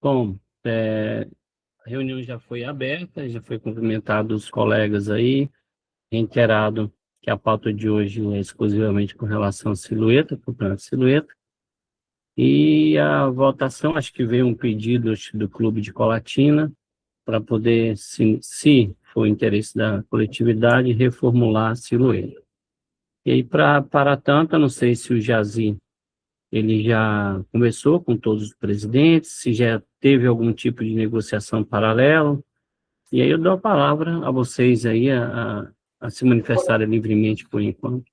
Bom, a reunião já foi aberta, já foi cumprimentado os colegas aí, reiterado que a pauta de hoje é exclusivamente com relação à silhueta, campeonato de silhueta, e a votação, acho que veio um pedido do Clube de Colatina, para poder, se for interesse da coletividade, reformular a silhueta. E aí, para tanto, eu não sei se o Jazi ele já conversou com todos os presidentes, se já teve algum tipo de negociação paralelo. E aí eu dou a palavra a vocês aí a se manifestarem livremente por enquanto.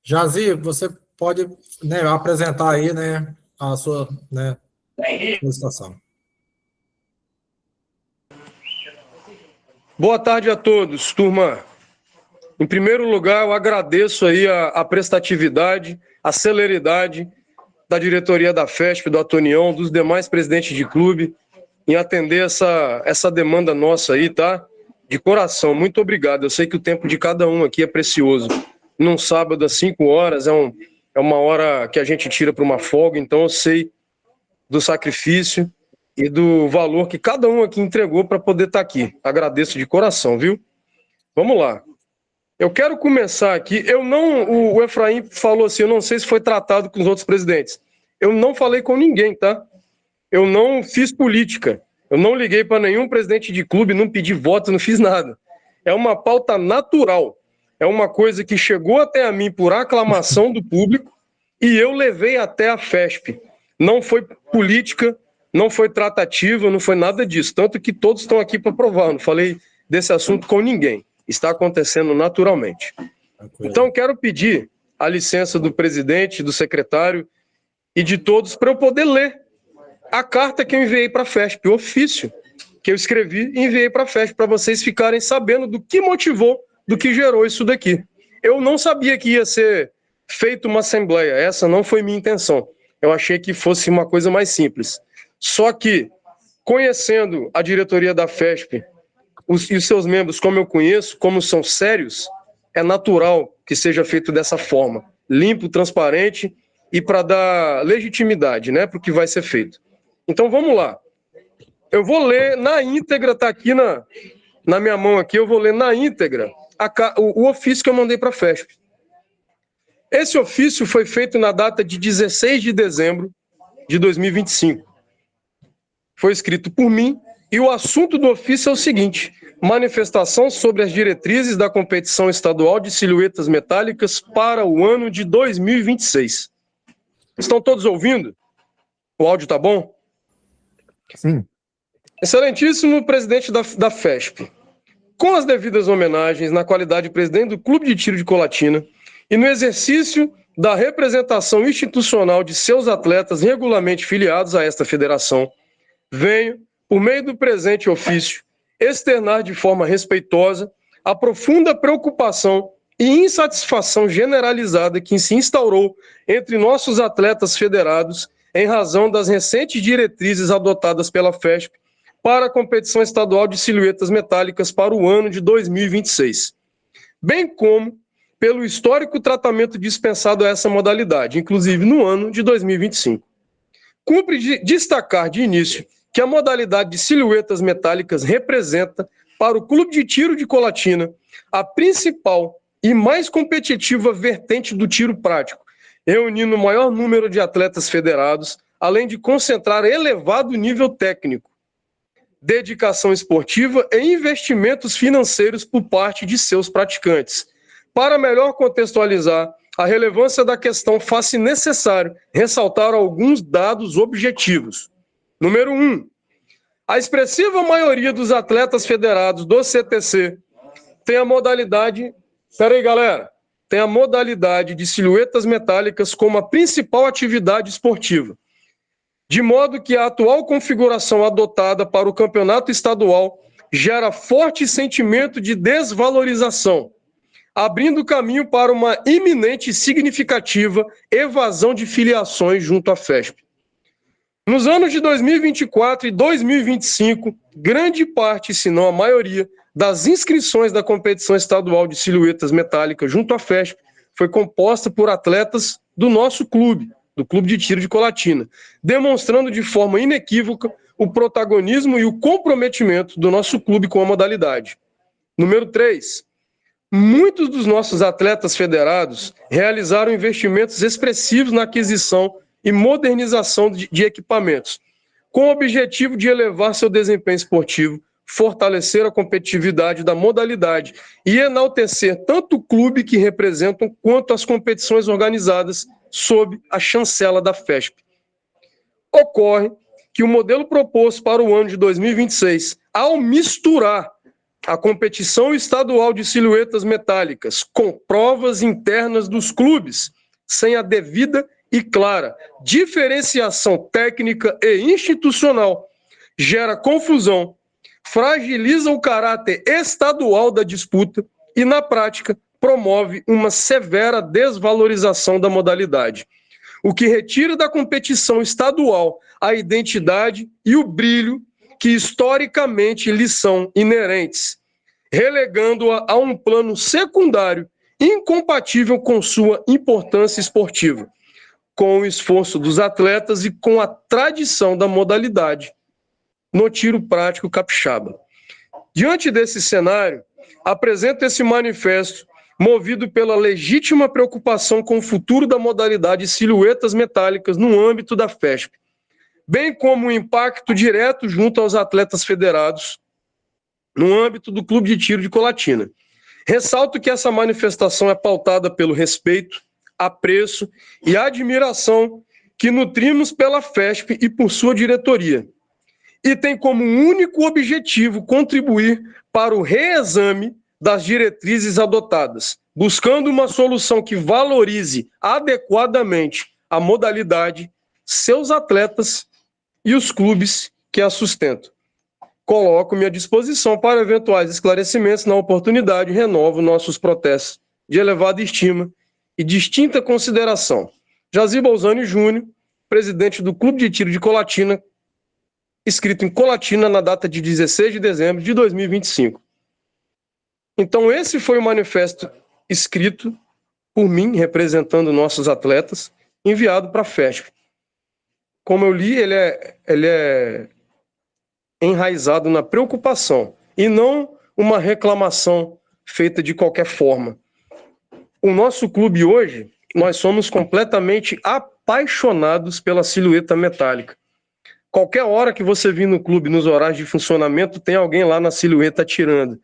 Jazi, você pode, né, apresentar aí, né, a sua, né, solicitação. Boa tarde a todos, turma. Em primeiro lugar, eu agradeço aí a prestatividade, a celeridade da diretoria da FESP, do Atonião, dos demais presidentes de clube, em atender essa demanda nossa aí, tá? De coração, muito obrigado. Eu sei que o tempo de cada um aqui é precioso. Num sábado, às 5 horas, é uma hora que a gente tira para uma folga, então eu sei do sacrifício e do valor que cada um aqui entregou para poder estar aqui. Agradeço de coração, viu? Vamos lá. Eu quero começar aqui. O Efraim falou assim, eu não sei se foi tratado com os outros presidentes. Eu não falei com ninguém, tá? Eu não fiz política. Eu não liguei para nenhum presidente de clube, não pedi voto, não fiz nada. É uma pauta natural. É uma coisa que chegou até a mim por aclamação do público e eu levei até a FESP. Não foi política, não foi tratativa, não foi nada disso. Tanto que todos estão aqui para provar. Não falei desse assunto com ninguém. Está acontecendo naturalmente. Então, quero pedir a licença do presidente, do secretário e de todos para eu poder ler a carta que eu enviei para a FESP, o ofício que eu escrevi e enviei para a FESP, para vocês ficarem sabendo do que motivou, do que gerou isso daqui. Eu não sabia que ia ser feita uma assembleia, essa não foi minha intenção. Eu achei que fosse uma coisa mais simples. Só que, conhecendo a diretoria da FESP e os seus membros, como eu conheço, como são sérios, é natural que seja feito dessa forma, limpo, transparente e para dar legitimidade, né, para o que vai ser feito. Então vamos lá. Eu vou ler na íntegra, está aqui na minha mão aqui, eu vou ler na íntegra o ofício que eu mandei para a FESP. Esse ofício foi feito na data de 16 de dezembro de 2025. Foi escrito por mim e o assunto do ofício é o seguinte: manifestação sobre as diretrizes da competição estadual de silhuetas metálicas para o ano de 2026. Estão todos ouvindo? O áudio tá bom? Sim. Excelentíssimo presidente da FESP, com as devidas homenagens na qualidade de presidente do Clube de Tiro de Colatina e no exercício da representação institucional de seus atletas regularmente filiados a esta federação, venho, por meio do presente ofício, externar de forma respeitosa a profunda preocupação e insatisfação generalizada que se instaurou entre nossos atletas federados em razão das recentes diretrizes adotadas pela FESP para a competição estadual de silhuetas metálicas para o ano de 2026, bem como pelo histórico tratamento dispensado a essa modalidade, inclusive no ano de 2025. Cumpre destacar de início que a modalidade de silhuetas metálicas representa, para o Clube de Tiro de Colatina, a principal e mais competitiva vertente do tiro prático, reunindo o maior número de atletas federados, além de concentrar elevado nível técnico, dedicação esportiva e investimentos financeiros por parte de seus praticantes. Para melhor contextualizar a relevância da questão, faz-se necessário ressaltar alguns dados objetivos. Número 1. A expressiva maioria dos atletas federados do CTC tem a modalidade... Peraí, galera. Tem a modalidade de silhuetas metálicas como a principal atividade esportiva, de modo que a atual configuração adotada para o campeonato estadual gera forte sentimento de desvalorização, abrindo caminho para uma iminente e significativa evasão de filiações junto à FESP. Nos anos de 2024 e 2025, grande parte, se não a maioria, das inscrições da competição estadual de silhuetas metálicas junto à FESP foi composta por atletas do nosso clube, do Clube de Tiro de Colatina, demonstrando de forma inequívoca o protagonismo e o comprometimento do nosso clube com a modalidade. Número 3. Muitos dos nossos atletas federados realizaram investimentos expressivos na aquisição e modernização de equipamentos, com o objetivo de elevar seu desempenho esportivo, fortalecer a competitividade da modalidade e enaltecer tanto o clube que representam quanto as competições organizadas sob a chancela da FESP. Ocorre que o modelo proposto para o ano de 2026, ao misturar a competição estadual de silhuetas metálicas com provas internas dos clubes, sem a devida e clara diferenciação técnica e institucional, gera confusão, fragiliza o caráter estadual da disputa e, na prática, promove uma severa desvalorização da modalidade, o que retira da competição estadual a identidade e o brilho que historicamente lhe são inerentes, relegando-a a um plano secundário incompatível com sua importância esportiva, com o esforço dos atletas e com a tradição da modalidade no tiro prático capixaba. Diante desse cenário, apresento esse manifesto movido pela legítima preocupação com o futuro da modalidade silhuetas metálicas no âmbito da FESP, bem como o impacto direto junto aos atletas federados no âmbito do Clube de Tiro de Colatina. Ressalto que essa manifestação é pautada pelo respeito, apreço e admiração que nutrimos pela FESP e por sua diretoria, e tem como único objetivo contribuir para o reexame das diretrizes adotadas, buscando uma solução que valorize adequadamente a modalidade, seus atletas e os clubes que a sustentam. Coloco-me à disposição para eventuais esclarecimentos na oportunidade e renovo nossos protestos de elevada estima e distinta consideração. Jazir Bolzani Júnior, presidente do Clube de Tiro de Colatina, escrito em Colatina na data de 16 de dezembro de 2025. Então, esse foi o manifesto escrito por mim, representando nossos atletas, enviado para a FESP. Como eu li, ele é enraizado na preocupação e não uma reclamação feita de qualquer forma. O nosso clube hoje, nós somos completamente apaixonados pela silhueta metálica. Qualquer hora que você vir no clube, nos horários de funcionamento, tem alguém lá na silhueta atirando.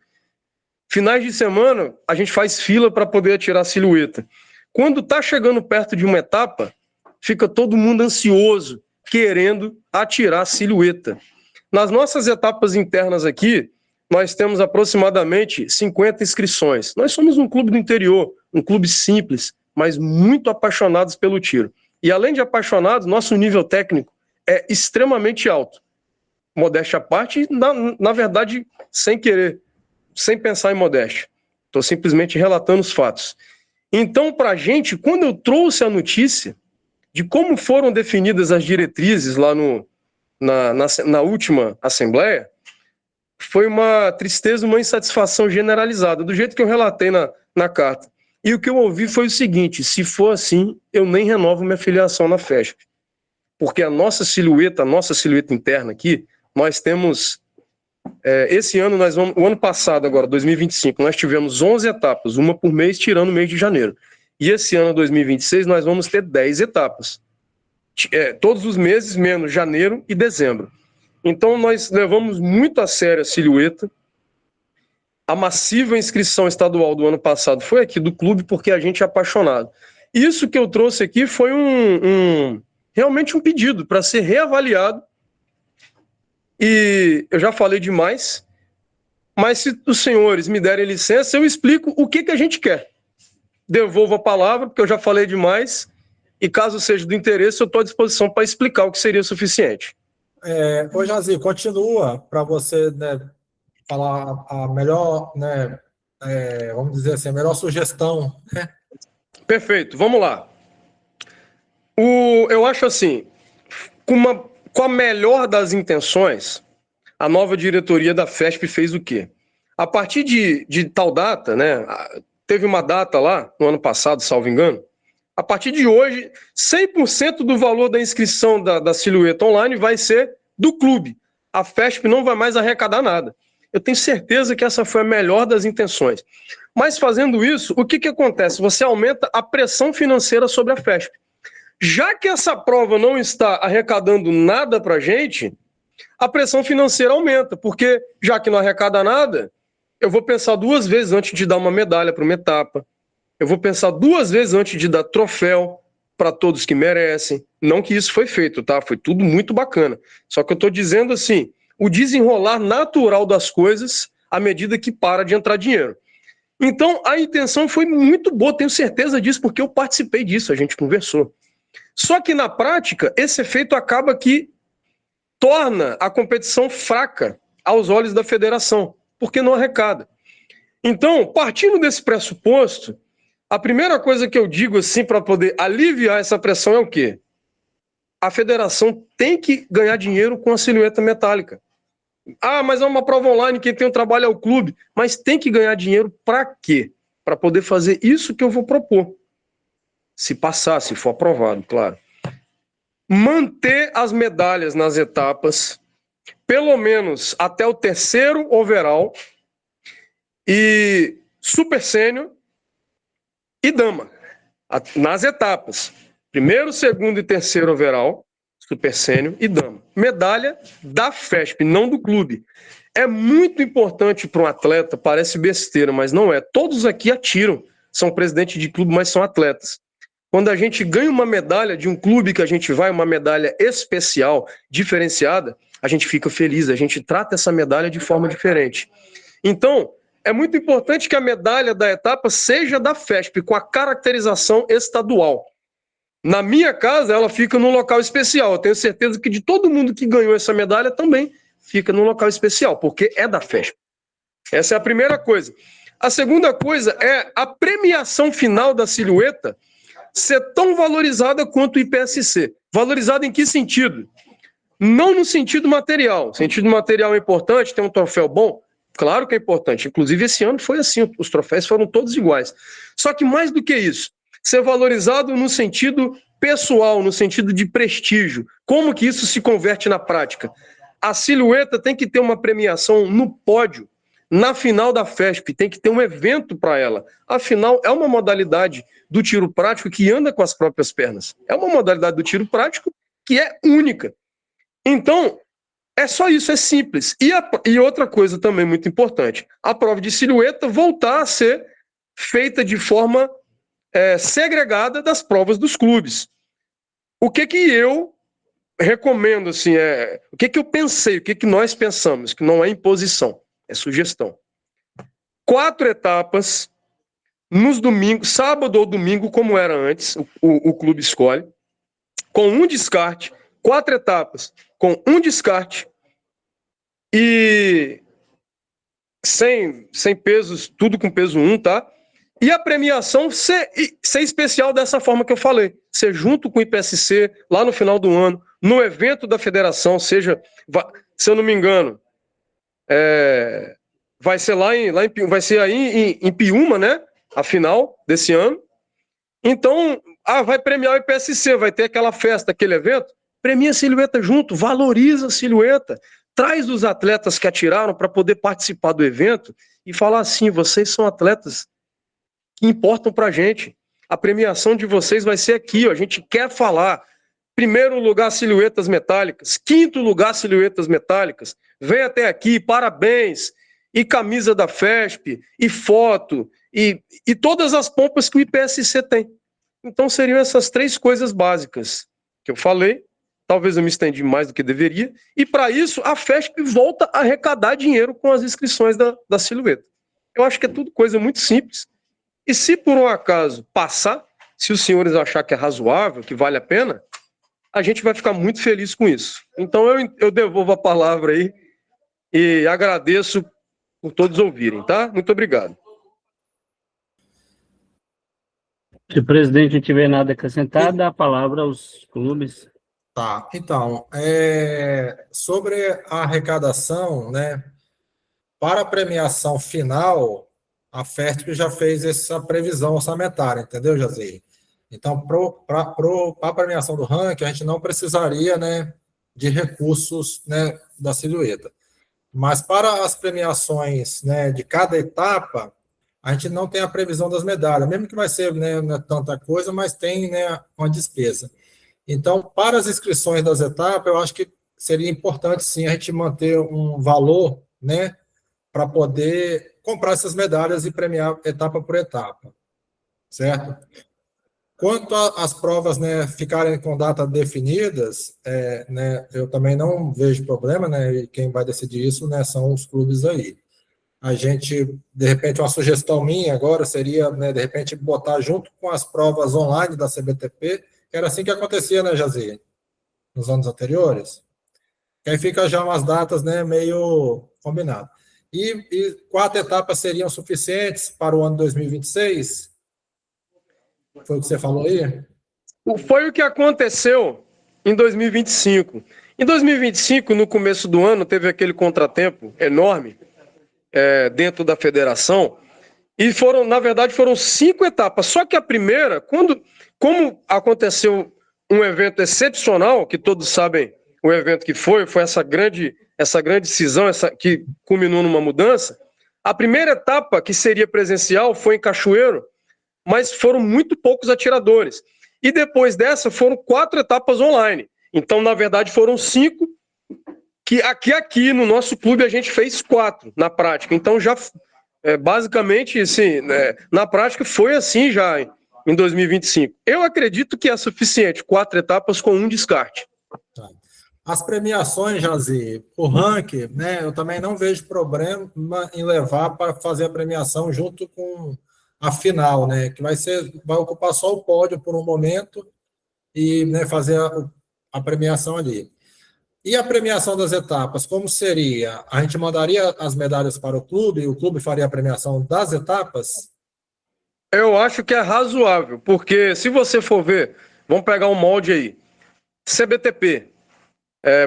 Finais de semana, a gente faz fila para poder atirar a silhueta. Quando está chegando perto de uma etapa, fica todo mundo ansioso, querendo atirar a silhueta. Nas nossas etapas internas aqui, nós temos aproximadamente 50 inscrições. Nós somos um clube do interior, um clube simples, mas muito apaixonados pelo tiro. E além de apaixonados, nosso nível técnico é extremamente alto. Modéstia à parte, na verdade, sem querer, sem pensar em modéstia. Estou simplesmente relatando os fatos. Então, para a gente, quando eu trouxe a notícia de como foram definidas as diretrizes lá na última assembleia, foi uma tristeza, uma insatisfação generalizada, do jeito que eu relatei na carta. E o que eu ouvi foi o seguinte: se for assim, eu nem renovo minha filiação na FESP. Porque a nossa silhueta interna aqui, nós temos... esse ano, o ano passado agora, 2025, nós tivemos 11 etapas, uma por mês, tirando o mês de janeiro. E esse ano, 2026, nós vamos ter 10 etapas. Todos os meses, menos janeiro e dezembro. Então, nós levamos muito a sério a silhueta. A massiva inscrição estadual do ano passado foi aqui do clube, porque a gente é apaixonado. Isso que eu trouxe aqui foi realmente um pedido para ser reavaliado. E eu já falei demais, mas se os senhores me derem licença, eu explico o que a gente quer. Devolvo a palavra, porque eu já falei demais, e caso seja do interesse, eu estou à disposição para explicar o que seria suficiente. Ô Jazir, continua para você, né, falar a melhor, né, vamos dizer assim, a melhor sugestão, né? Perfeito, vamos lá. Eu acho assim, com a melhor das intenções, a nova diretoria da FESP fez o quê? A partir de tal data, né, teve uma data lá, no ano passado, salvo engano, A partir de hoje, 100% do valor da inscrição da Silhueta Online vai ser do clube. A FESP não vai mais arrecadar nada. Eu tenho certeza que essa foi a melhor das intenções. Mas fazendo isso, o que acontece? Você aumenta a pressão financeira sobre a FESP. Já que essa prova não está arrecadando nada para a gente, a pressão financeira aumenta, porque já que não arrecada nada, eu vou pensar 2 vezes antes de dar uma medalha para uma etapa. Eu vou pensar 2 vezes antes de dar troféu para todos que merecem. Não que isso foi feito, tá? Foi tudo muito bacana. Só que eu estou dizendo assim, o desenrolar natural das coisas à medida que para de entrar dinheiro. Então, a intenção foi muito boa, tenho certeza disso, porque eu participei disso, a gente conversou. Só que, na prática, esse efeito acaba que torna a competição fraca aos olhos da federação, porque não arrecada. Então, partindo desse pressuposto, a primeira coisa que eu digo assim para poder aliviar essa pressão é o quê? A federação tem que ganhar dinheiro com a silhueta metálica. Ah, mas é uma prova online, quem tem o trabalho é o clube. Mas tem que ganhar dinheiro para quê? Para poder fazer isso que eu vou propor. Se passar, se for aprovado, claro. Manter as medalhas nas etapas, pelo menos até o 3º overall, e super sênior e dama, nas etapas. 1º, 2º e 3º overall, super sênior e dama. Medalha da FESP, não do clube. É muito importante para um atleta, parece besteira, mas não é. Todos aqui atiram, são presidentes de clube, mas são atletas. Quando a gente ganha uma medalha de um clube que a gente vai, uma medalha especial, diferenciada, a gente fica feliz, a gente trata essa medalha de forma diferente. Então, é muito importante que a medalha da etapa seja da FESP, com a caracterização estadual. Na minha casa, ela fica num local especial. Eu tenho certeza que de todo mundo que ganhou essa medalha também fica num local especial, porque é da FESP. Essa é a primeira coisa. A segunda coisa é a premiação final da silhueta ser tão valorizada quanto o IPSC. Valorizada em que sentido? Não no sentido material. O sentido material é importante, tem um troféu bom? Claro que é importante. Inclusive, esse ano foi assim, os troféus foram todos iguais. Só que mais do que isso, ser valorizado no sentido pessoal, no sentido de prestígio. Como que isso se converte na prática? A silhueta tem que ter uma premiação no pódio, na final da FESP, tem que ter um evento para ela. Afinal, é uma modalidade do tiro prático que anda com as próprias pernas. É uma modalidade do tiro prático que é única. Então, é só isso, é simples. E outra coisa também muito importante, a prova de silhueta voltar a ser feita de forma segregada das provas dos clubes. O que eu recomendo, assim, o que eu pensei, o que nós pensamos, que não é imposição, é sugestão. 4 etapas nos domingos, sábado ou domingo, como era antes, o clube escolhe, com um descarte, 4 etapas com um descarte e sem pesos, tudo com peso 1, tá? E a premiação ser especial dessa forma que eu falei, ser junto com o IPSC, lá no final do ano, no evento da federação, seja, se eu não me engano, vai ser vai ser aí em Piúma, né? A final desse ano. Então, vai premiar o IPSC, vai ter aquela festa, aquele evento, premia a silhueta junto, valoriza a silhueta, traz os atletas que atiraram para poder participar do evento e falar assim, vocês são atletas que importam para a gente. A premiação de vocês vai ser aqui, ó. A gente quer falar. 1º lugar, silhuetas metálicas. 5º lugar, silhuetas metálicas. Vem até aqui, parabéns. E camisa da FESP, e foto, e todas as pompas que o IPSC tem. Então seriam essas 3 coisas básicas que eu falei. Talvez eu me estendi mais do que deveria. E para isso, a FESP volta a arrecadar dinheiro com as inscrições da silhueta. Eu acho que é tudo coisa muito simples. E se por um acaso passar, se os senhores acharem que é razoável, que vale a pena, a gente vai ficar muito feliz com isso. Então eu devolvo a palavra aí e agradeço por todos ouvirem, tá? Muito obrigado. Se o presidente não tiver nada a acrescentar, dá a palavra aos clubes. Tá, então, sobre a arrecadação, né, para a premiação final, a FESP já fez essa previsão orçamentária, entendeu, Jazir? Então, para a premiação do ranking, a gente não precisaria, né, de recursos, né, da silhueta. Mas para as premiações, né, de cada etapa, a gente não tem a previsão das medalhas, mesmo que vai ser, né, não é tanta coisa, mas tem, né, uma despesa. Então, para as inscrições das etapas, eu acho que seria importante, sim, a gente manter um valor, né, para poder comprar essas medalhas e premiar etapa por etapa, certo? Quanto às provas, né, ficarem com datas definidas, né, eu também não vejo problema, né, e quem vai decidir isso, né, são os clubes aí. A gente, de repente, uma sugestão minha agora seria, né, de repente, botar junto com as provas online da CBTP, que era assim que acontecia, né, Jazir, nos anos anteriores, que aí fica já umas datas, né, meio combinado. E 4 etapas seriam suficientes para o ano 2026? Foi o que você falou aí? Foi o que aconteceu em 2025. Em 2025, no começo do ano, teve aquele contratempo enorme dentro da federação, e na verdade, foram 5 etapas. Só que a primeira, como aconteceu um evento excepcional, que todos sabem o evento que foi essa grande cisão, que culminou numa mudança, a primeira etapa, que seria presencial, foi em Cachoeiro, mas foram muito poucos atiradores. E depois dessa, foram 4 etapas online. Então, na verdade, foram 5, que aqui no nosso clube a gente fez 4 na prática. Então, já basicamente, assim, na prática foi assim já em 2025. Eu acredito que é suficiente 4 etapas com um descarte. As premiações, Jazi, o ranking, né, eu também não vejo problema em levar para fazer a premiação junto com a final, né, que vai ocupar só o pódio por um momento e, né, fazer a premiação ali. E a premiação das etapas, como seria? A gente mandaria as medalhas para o clube e o clube faria a premiação das etapas? Eu acho que é razoável, porque se você for ver, vamos pegar um molde aí, CBTP,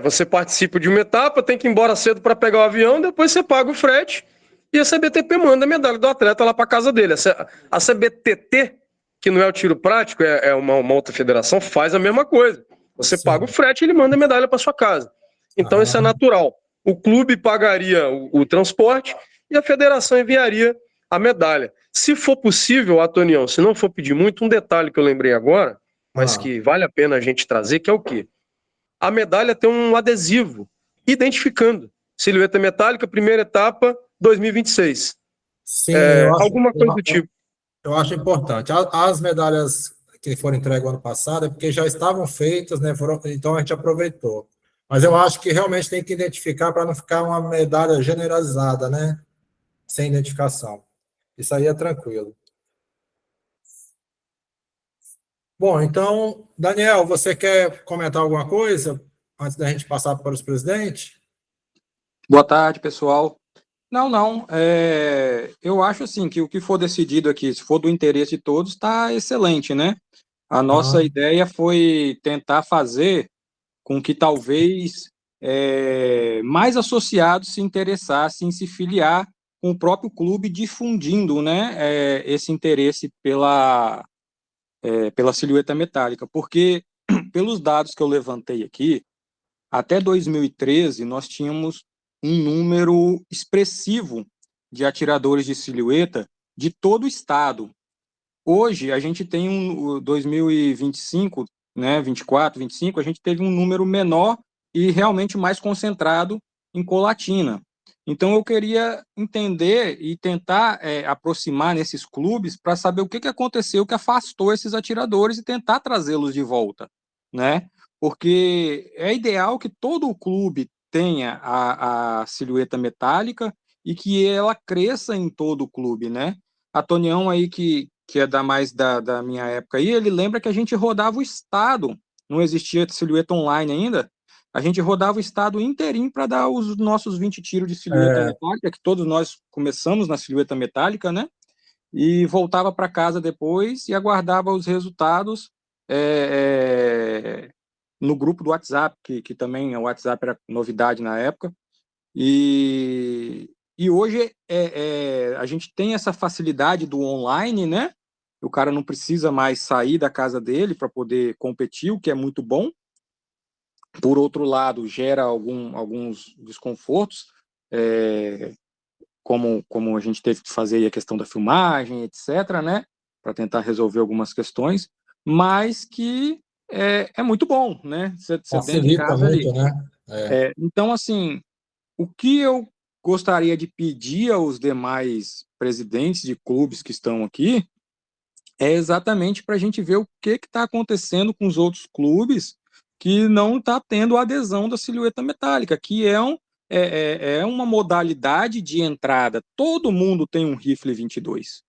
você participa de uma etapa, tem que ir embora cedo para pegar o avião, depois você paga o frete e a CBTP manda a medalha do atleta lá para casa dele. A CBTT, que não é o tiro prático, é uma outra federação, faz a mesma coisa. Você paga o frete e ele manda a medalha para sua casa. Então isso é natural. O clube pagaria o transporte e a federação enviaria a medalha. Se for possível, Antonião, se não for pedir muito, um detalhe que eu lembrei agora, mas que vale a pena a gente trazer, que é o quê? A medalha tem um adesivo identificando silhueta metálica, primeira etapa, 2026. Sim, Alguma coisa do tipo. eu acho importante. As medalhas que foram entregues ano passado é porque já estavam feitas, né? Então a gente aproveitou. Mas eu acho que realmente tem que identificar para não ficar uma medalha generalizada, né? Sem identificação. Isso aí é tranquilo. Bom, então, Daniel, você quer comentar alguma coisa antes da gente passar para os presidentes? Boa tarde, pessoal. Não. Eu acho assim que o que for decidido aqui, se for do interesse de todos, está excelente, né? A nossa ideia foi tentar fazer com que talvez mais associados se interessassem em se filiar com o próprio clube, difundindo, né, esse interesse pela silhueta metálica, porque pelos dados que eu levantei aqui, até 2013 nós tínhamos um número expressivo de atiradores de silhueta de todo o estado. Hoje, a gente tem 2025, né, 24, 25, a gente teve um número menor e realmente mais concentrado em Colatina. Então, eu queria entender e tentar aproximar nesses clubes para saber o que aconteceu que afastou esses atiradores e tentar trazê-los de volta, né? Porque é ideal que todo o clube tenha a silhueta metálica e que ela cresça em todo o clube, né? A Tonião aí, que é mais da minha época aí, ele lembra que a gente rodava o estado, não existia silhueta online ainda, a gente rodava o estado inteirinho para dar os nossos 20 tiros de silhueta metálica, que todos nós começamos na silhueta metálica, né? E voltava para casa depois e aguardava os resultados no grupo do WhatsApp, que também o WhatsApp era novidade na época. E hoje a gente tem essa facilidade do online, né? o cara não precisa mais sair da casa dele para poder competir, o que é muito bom. Por outro lado, gera alguns desconfortos, como a gente teve que fazer aí a questão da filmagem, etc., né, para tentar resolver algumas questões, mas que é muito bom, né, você dentro de casa ali. Muito, né? Então, assim, o que eu gostaria de pedir aos demais presidentes de clubes que estão aqui é exatamente para a gente ver o que está acontecendo com os outros clubes que não está tendo a adesão da silhueta metálica, que é uma modalidade de entrada. Todo mundo tem um rifle 22,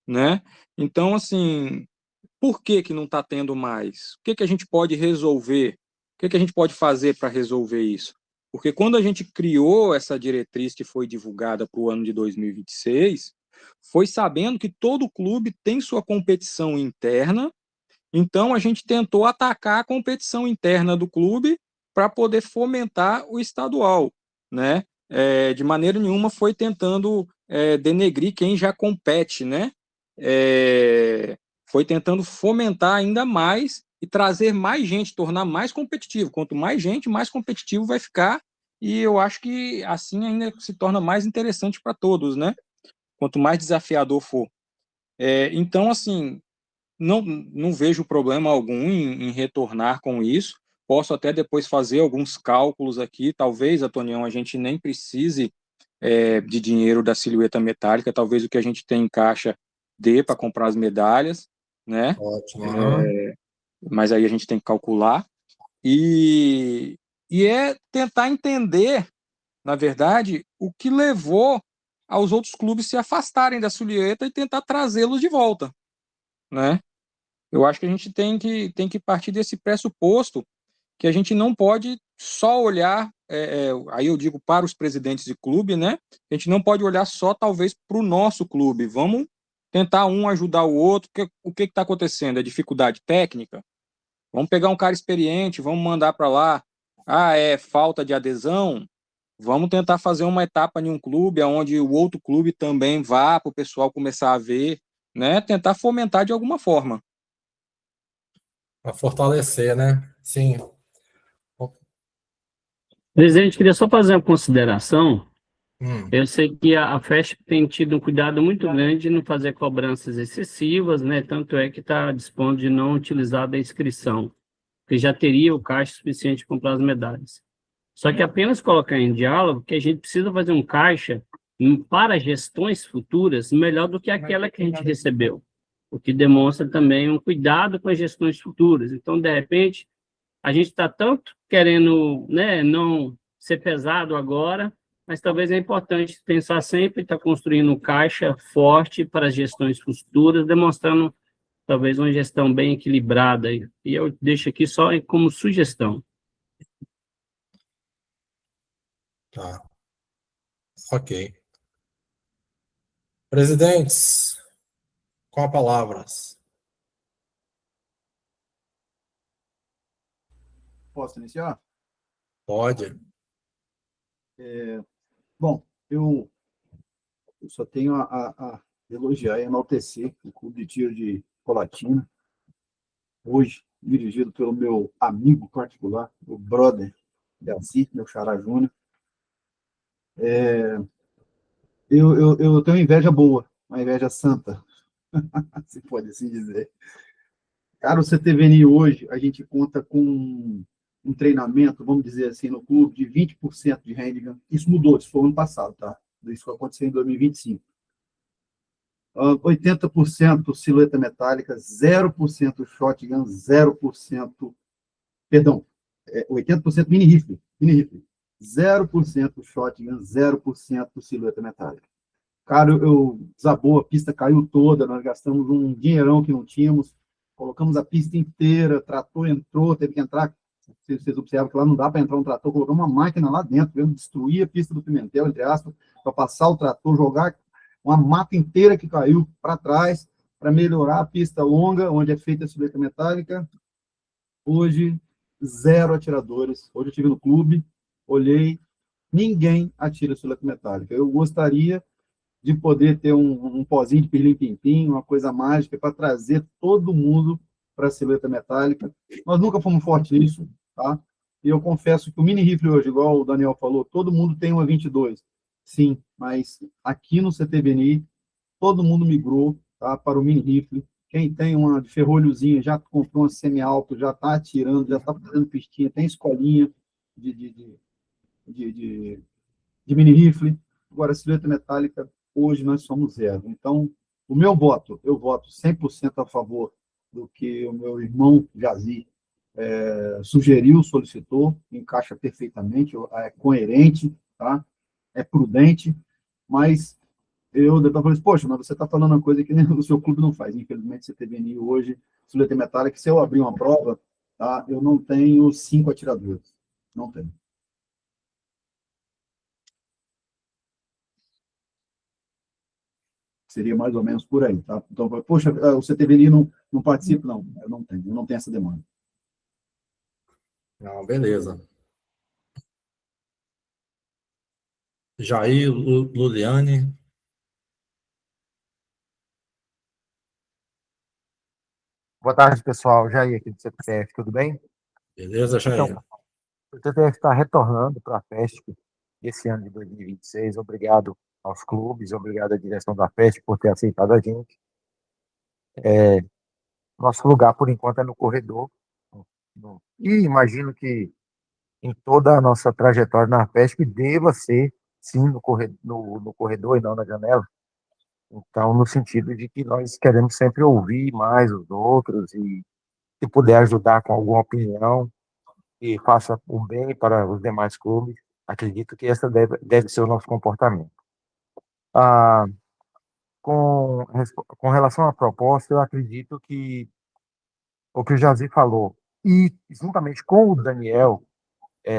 né? Então, assim, por que não está tendo mais? O que a gente pode resolver? O que a gente pode fazer para resolver isso? Porque quando a gente criou essa diretriz que foi divulgada para o ano de 2026, foi sabendo que todo clube tem sua competição interna, então a gente tentou atacar a competição interna do clube para poder fomentar o estadual, né? De maneira nenhuma foi tentando denegrir quem já compete, né? Foi tentando fomentar ainda mais e trazer mais gente, tornar mais competitivo. Quanto mais gente, mais competitivo vai ficar, e eu acho que assim ainda se torna mais interessante para todos, né? Quanto mais desafiador for. Então, assim, não vejo problema algum em retornar com isso. Posso até depois fazer alguns cálculos aqui. Talvez, Antonião, a gente nem precise de dinheiro da silhueta metálica. Talvez o que a gente tem em caixa dê para comprar as medalhas, né? Ótimo. Mas aí a gente tem que calcular. E é tentar entender, na verdade, o que levou aos outros clubes se afastarem da silhueta e tentar trazê-los de volta, né? Eu acho que a gente tem que partir desse pressuposto que a gente não pode só olhar, aí eu digo para os presidentes de clube, né? A gente não pode olhar só, talvez, para o nosso clube. Vamos tentar um ajudar o outro. O que está acontecendo? É dificuldade técnica? Vamos pegar um cara experiente, vamos mandar para lá. É falta de adesão? Vamos tentar fazer uma etapa em um clube, onde o outro clube também vá para o pessoal começar a ver, né? Tentar fomentar de alguma forma. Para fortalecer, né? Sim. Presidente, queria só fazer uma consideração. Hum. Eu sei que a FESP tem tido um cuidado muito grande de não fazer cobranças excessivas, né? Tanto é que está dispondo de não utilizar da inscrição, porque já teria o caixa suficiente para comprar as medalhas. Só que apenas colocar em diálogo que a gente precisa fazer um caixa para gestões futuras melhor do que aquela que a gente recebeu, o que demonstra também um cuidado com as gestões futuras. Então, de repente, a gente está tanto querendo, né, não ser pesado agora, mas talvez é importante pensar sempre estar construindo um caixa forte para as gestões futuras, demonstrando talvez uma gestão bem equilibrada. E eu deixo aqui só como sugestão. Tá. Ok. Presidentes, com a palavras. Posso iniciar? Pode. Bom, eu só tenho a elogiar e enaltecer o Clube de Tiro de Colatina, hoje dirigido pelo meu amigo particular, o brother Delci, meu xará Júnior. Eu tenho inveja boa, uma inveja santa, se pode assim dizer. Cara, o CTVNI hoje, a gente conta com um treinamento, vamos dizer assim, no clube, de 20% de handgun. Isso mudou, isso foi ano passado, tá? Isso vai acontecer em 2025. 80% silhueta metálica, 0% shotgun, 0%, perdão, 80% mini rifle, 0% shotgun, 0% silhueta metálica. Cara, desabou, a pista caiu toda, nós gastamos um dinheirão que não tínhamos, colocamos a pista inteira, trator entrou, teve que entrar, vocês observam que lá não dá para entrar um trator, colocamos uma máquina lá dentro, vamos destruir a pista do Pimentel, entre aspas, para passar o trator, jogar uma mata inteira que caiu para trás, para melhorar a pista longa, onde é feita a silhueta metálica. Hoje, 0 atiradores. Hoje eu estive no clube, olhei, ninguém atira silhueta metálica. Eu gostaria de poder ter um pozinho de pirlim-pim-pim, uma coisa mágica para trazer todo mundo para a silhueta metálica. Nós nunca fomos fortes nisso, tá? E eu confesso que o mini rifle hoje, igual o Daniel falou, todo mundo tem uma 22. Sim, mas aqui no CTBNI, todo mundo migrou, tá, para o mini rifle. Quem tem uma de ferrolhozinha já comprou uma semi-alto, já está atirando, já está fazendo pistinha, tem escolinha de, de, de, de, de mini rifle. Agora, silhueta metálica, hoje nós somos zero. Então, o meu voto, eu voto 100% a favor do que o meu irmão Jazi sugeriu, solicitou, encaixa perfeitamente, é coerente, tá? É prudente, mas eu depois falei, poxa, mas você está falando uma coisa que o seu clube não faz. Infelizmente, você teve hoje, silhueta metálica, se eu abrir uma prova, tá, eu não tenho 5 atiradores. Não tenho. Seria mais ou menos por aí, tá? Então, poxa, o CTVNI não participa? Não, eu não tenho essa demanda. Não, beleza. Jair, Luliane. Boa tarde, pessoal. Jair aqui do CTF, tudo bem? Beleza, Jair? Então, o CTF está retornando para a FESP esse ano de 2026. Obrigado aos clubes, obrigado à direção da FESP por ter aceitado a gente. Nosso lugar, por enquanto, é no corredor. E imagino que em toda a nossa trajetória na FESP deva ser, sim, no corredor e não na janela. Então, no sentido de que nós queremos sempre ouvir mais os outros e, se puder ajudar com alguma opinião, e faça o bem para os demais clubes, acredito que essa deve ser o nosso comportamento. Ah, com relação à proposta, eu acredito que o que o Jazi falou, e juntamente com o Daniel,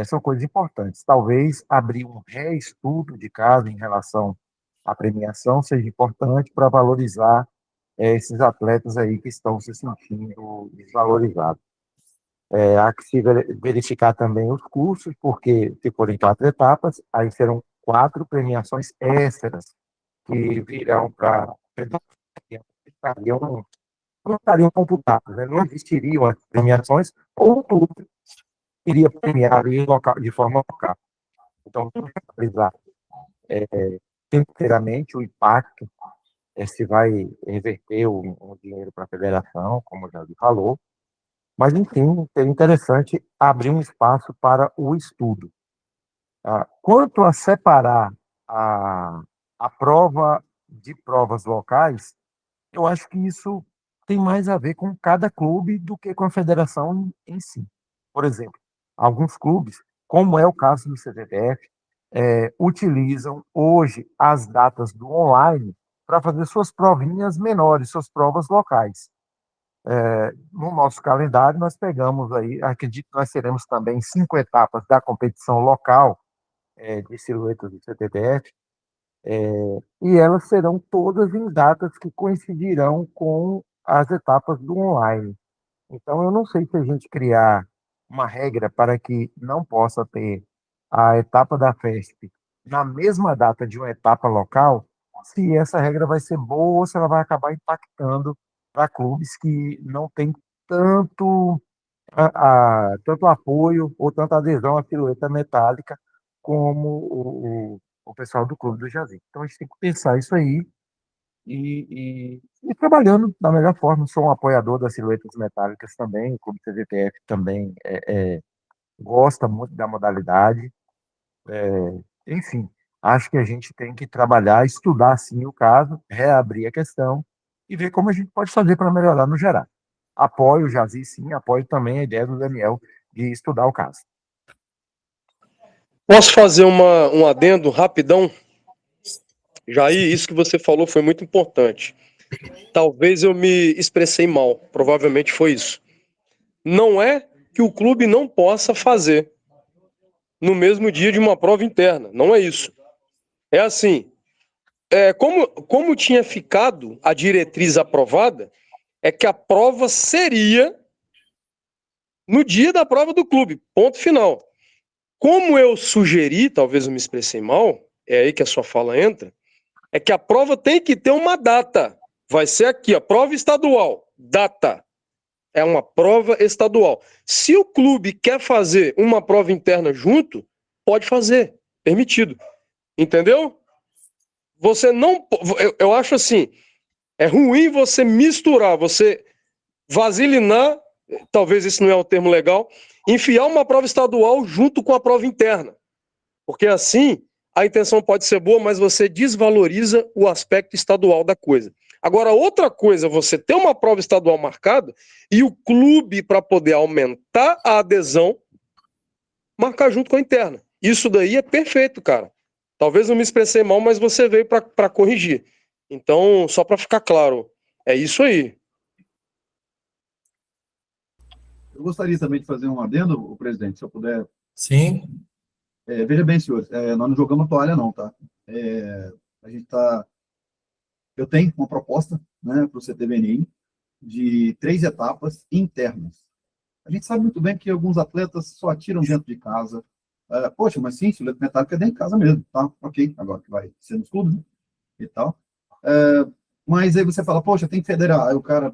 são coisas importantes. Talvez abrir um reestudo de caso em relação à premiação seja importante para valorizar esses atletas aí que estão se sentindo desvalorizados. Há que se verificar também os custos, porque se forem 4 etapas, aí serão 4 premiações extras que virão para não estariam computadas, né? Não existiriam as premiações, ou tudo iria premiar de forma local. Então, analisar inteiramente o impacto, se vai reverter o dinheiro para a federação, como já falou, mas, enfim, seria interessante abrir um espaço para o estudo. Quanto a separar a prova de provas locais, eu acho que isso tem mais a ver com cada clube do que com a federação em si. Por exemplo, alguns clubes, como é o caso do CTF, utilizam hoje as datas do online para fazer suas provinhas menores, suas provas locais. No nosso calendário, nós pegamos aí, acredito que nós teremos também 5 etapas da competição local de silhuetas do CTTF, e elas serão todas em datas que coincidirão com as etapas do online. Então, eu não sei se a gente criar uma regra para que não possa ter a etapa da FESP na mesma data de uma etapa local, se essa regra vai ser boa ou se ela vai acabar impactando para clubes que não têm tanto, tanto apoio ou tanta adesão à silhueta metálica como o pessoal do Clube do Jazi. Então, a gente tem que pensar isso aí e trabalhando da melhor forma. Sou um apoiador das silhuetas metálicas também, o Clube CZTF também gosta muito da modalidade. Enfim, acho que a gente tem que trabalhar, estudar sim o caso, reabrir a questão e ver como a gente pode fazer para melhorar no geral. Apoio o Jazi, sim, apoio também a ideia do Daniel de estudar o caso. Posso fazer um adendo rapidão? Jair, isso que você falou foi muito importante. Talvez eu me expressei mal, provavelmente foi isso. Não é que o clube não possa fazer no mesmo dia de uma prova interna, não é isso. É assim, como tinha ficado a diretriz aprovada, é que a prova seria no dia da prova do clube, ponto final. Como eu sugeri, talvez eu me expressei mal, é aí que a sua fala entra, É que a prova tem que ter uma data. Vai ser aqui, a prova estadual. Data. É uma prova estadual. Se o clube quer fazer uma prova interna junto, pode fazer. Permitido. Entendeu? Você não... Eu acho assim, é ruim você misturar, você vasilinar, talvez esse não é o termo legal, enfiar uma prova estadual junto com a prova interna. Porque assim, a intenção pode ser boa, mas você desvaloriza o aspecto estadual da coisa. Agora, outra coisa é você ter uma prova estadual marcada e o clube, para poder aumentar a adesão, marcar junto com a interna. Isso daí é perfeito, cara. Talvez eu me expressei mal, mas você veio para corrigir. Então, só para ficar claro, é isso aí. Eu gostaria também de fazer um adendo, presidente, se eu puder. Sim. Veja bem, senhores, nós não jogamos toalha, não, tá? A gente tá. Eu tenho uma proposta, né, para o CTBNI de 3 etapas internas. A gente sabe muito bem que alguns atletas só atiram dentro de casa. Poxa, mas sim, silhueta metálica é dentro de casa mesmo, tá? Ok, agora que vai ser nos clubes, né? E tal. Mas aí você fala, poxa, tem que federar. Aí o cara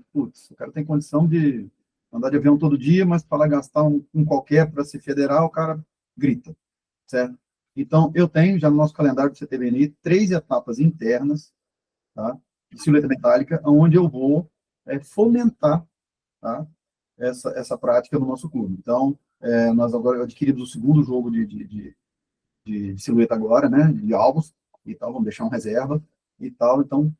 tem condição de andar de avião todo dia, mas para lá gastar um qualquer para se federar, o cara grita, certo? Então, eu tenho já no nosso calendário do CTBNI 3 etapas internas, tá, de silhueta metálica, onde eu vou fomentar, tá, essa prática no nosso clube. Então, nós agora adquirimos o segundo jogo de silhueta agora, né, de alvos e tal, vamos deixar um reserva e tal. Então,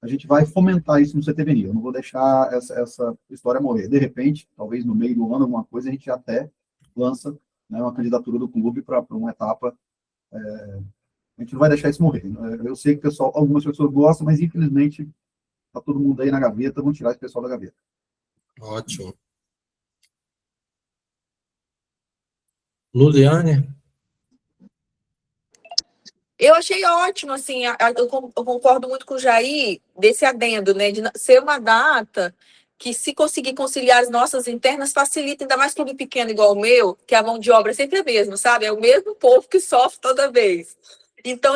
a gente vai fomentar isso no CTBNI. Eu não vou deixar essa história morrer. De repente, talvez no meio do ano, alguma coisa, a gente até lança, né, uma candidatura do clube para uma etapa. A gente não vai deixar isso morrer. Eu sei que algumas pessoas gostam, mas infelizmente está todo mundo aí na gaveta, vamos tirar esse pessoal da gaveta. Ótimo. Luliane? Eu achei ótimo, assim, eu concordo muito com o Jair desse adendo, né, de ser uma data que, se conseguir conciliar as nossas internas, facilita, ainda mais clube pequeno igual o meu, que a mão de obra é sempre a mesma, sabe? É o mesmo povo que sofre toda vez. Então,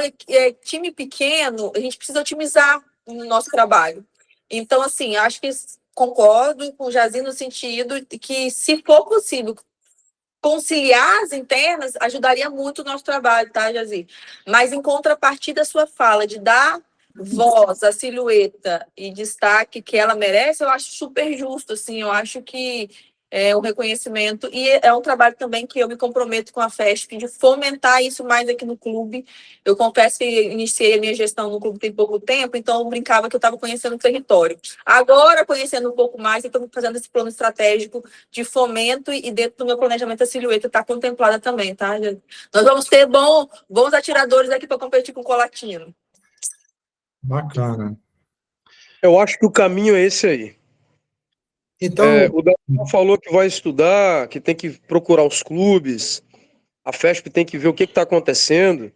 time pequeno, a gente precisa otimizar no nosso trabalho. Então, assim, acho que concordo com o Jair no sentido de que, se for possível conciliar as internas, ajudaria muito o nosso trabalho, tá, Jazir? Mas, em contrapartida, a sua fala de dar voz à silhueta e destaque que ela merece, eu acho super justo, assim, eu acho que é um reconhecimento, e é um trabalho também que eu me comprometo com a FESP, de fomentar isso mais aqui no clube. Eu confesso que iniciei a minha gestão no clube tem pouco tempo, então eu brincava que eu estava conhecendo o território. Agora, conhecendo um pouco mais, eu estou fazendo esse plano estratégico de fomento, e dentro do meu planejamento a silhueta está contemplada também, tá? Nós vamos ter bons atiradores aqui para competir com o Colatino. Bacana. Eu acho que o caminho é esse aí. Então, o Daniel falou que vai estudar, que tem que procurar os clubes, a FESP tem que ver o que está acontecendo.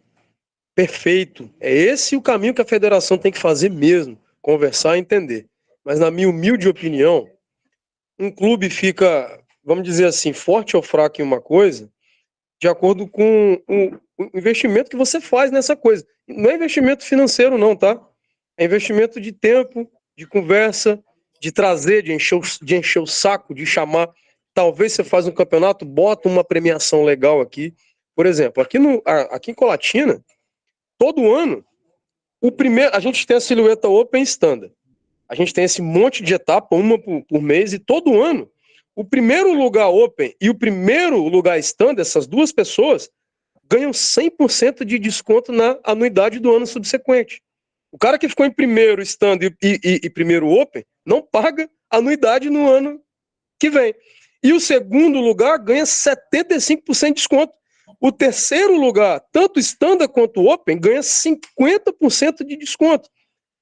Perfeito. É esse o caminho que a federação tem que fazer mesmo, conversar e entender. Mas, na minha humilde opinião, um clube fica, vamos dizer assim, forte ou fraco em uma coisa, de acordo com o investimento que você faz nessa coisa. Não é investimento financeiro, não, tá? É investimento de tempo, de conversa, de trazer, de encher o saco, de chamar. Talvez você faz um campeonato, bota uma premiação legal aqui. Por exemplo, aqui em Colatina, todo ano, a gente tem a silhueta Open Standard. A gente tem esse monte de etapa, uma por mês, e todo ano, o primeiro lugar Open e o primeiro lugar Standard, essas duas pessoas, ganham 100% de desconto na anuidade do ano subsequente. O cara que ficou em primeiro Standard e primeiro Open não paga anuidade no ano que vem. E o segundo lugar ganha 75% de desconto. O terceiro lugar, tanto Standard quanto Open, ganha 50% de desconto